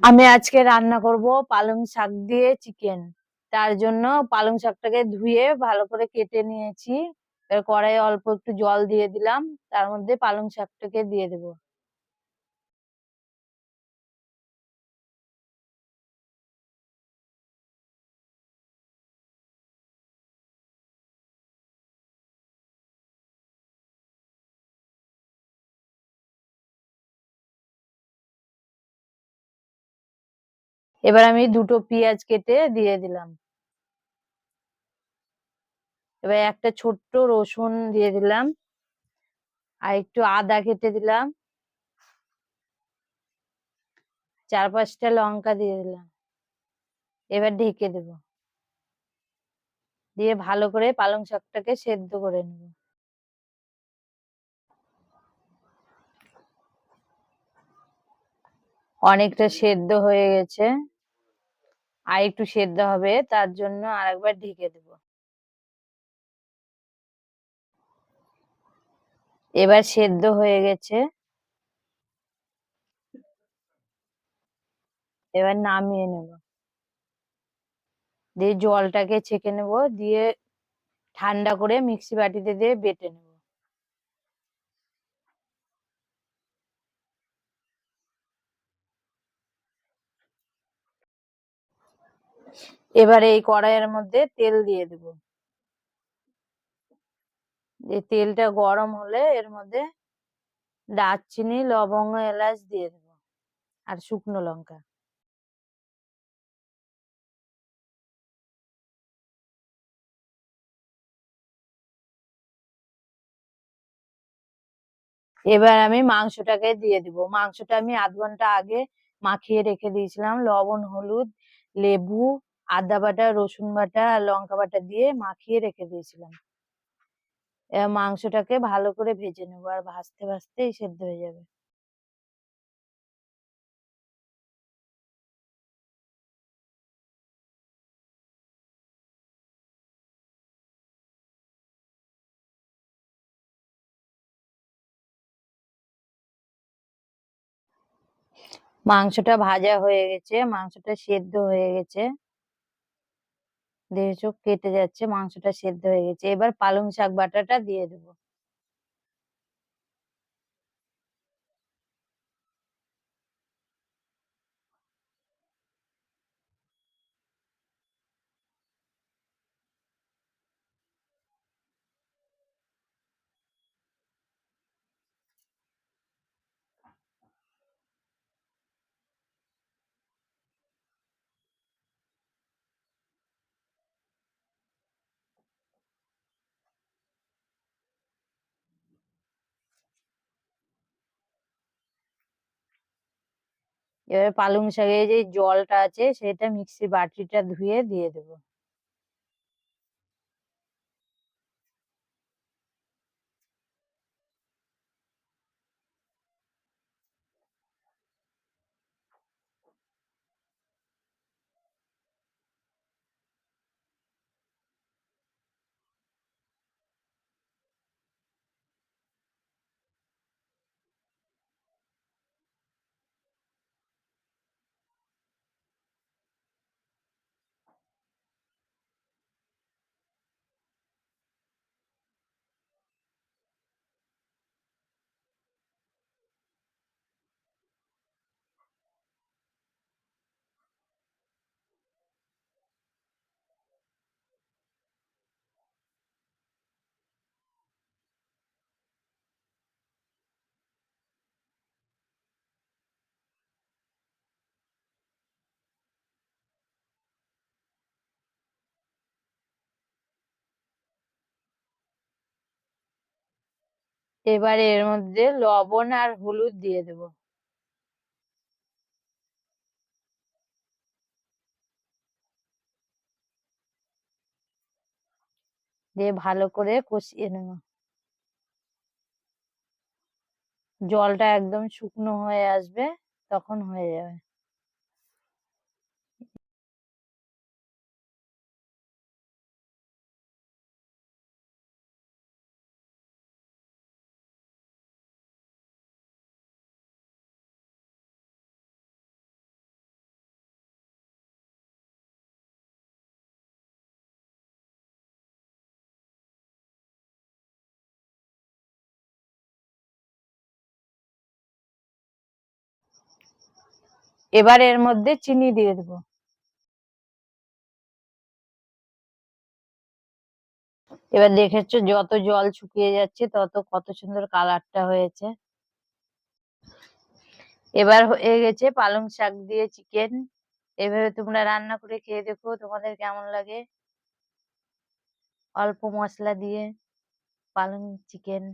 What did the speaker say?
আমি আজকে রান্না করব পালং শাক দিয়ে চিকেন। তার জন্য পালং শাকটাকে ধুয়ে ভালো করে কেটে নিয়েছি। এবার কড়াইয়ে অল্প একটু জল দিয়ে দিলাম, তার মধ্যে পালং শাকটাকে দিয়ে দেব। এবার আমি দুটো পেঁয়াজ কেটে দিয়ে দিলাম। এবার একটা ছোট্ট রসুন দিয়ে দিলাম, আর একটু আদা কেটে দিলাম, 4-5টা লঙ্কা দিয়ে দিলাম। এবার ঢেকে দেব, দিয়ে ভালো করে পালং শাকটাকে সেদ্ধ করে নেব। অনেকটা সেদ্ধ হয়ে গেছে, আর একটু সেদ্ধ হবে, তার জন্য আরেকবার ঢেকে দেব। এবার সেদ্ধ হয়ে গেছে, এবার নামিয়ে নেব। দিয়ে জলটাকে ছেঁকে নেব, দিয়ে ঠান্ডা করে মিক্সি বাটিতে দিয়ে বেটে নেব। এবারে এই কড়াইয়ের মধ্যে তেল দিয়ে দেব। দিয়ে তেলটা গরম হলে এর মধ্যে দারচিনি, লবঙ্গ, এলাচ দিয়ে দেব, আর শুকনো লঙ্কা। এবার আমি মাংসটাকে দিয়ে দিব। মাংসটা আমি আধ ঘন্টা আগে মাখিয়ে রেখে দিয়েছিলাম, লবণ, হলুদ, লেবু, আদা বাটা, রসুন বাটা আর লঙ্কা বাটা দিয়ে মাখিয়ে রেখে দিয়েছিলাম। এবার মাংসটাকে ভালো করে ভেজে নেবো, আর ভাজতে ভাজতেই সেদ্ধ হয়ে যাবে। মাংসটা ভাজা হয়ে গেছে, মাংসটা সেদ্ধ হয়ে গেছে, দেখেছো কেটে যাচ্ছে, মাংসটা সেদ্ধ হয়ে গেছে। এবার পালং শাক বাটাটা দিয়ে দেবো। এবার পালং শাকের যে জলটা আছে সেটা মিক্সি বাটিটা ধুয়ে দিয়ে দেবো। এবারে এর মধ্যে লবণ আর হলুদ দিয়ে দেবো, দিয়ে ভালো করে কষিয়ে নেবো। জলটা একদম শুকনো হয়ে আসবে, তখন হয়ে যাবে। এবার এর মধ্যে চিনি দিয়ে দেবো। এবার দেখেছো যত জল শুকিয়ে যাচ্ছে তত কত সুন্দর কালারটা হয়েছে। এবার হয়ে গেছে পালং শাক দিয়ে চিকেন। এভাবে তোমরা রান্না করে খেয়ে দেখো তোমাদের কেমন লাগে। অল্প মশলা দিয়ে পালং চিকেন।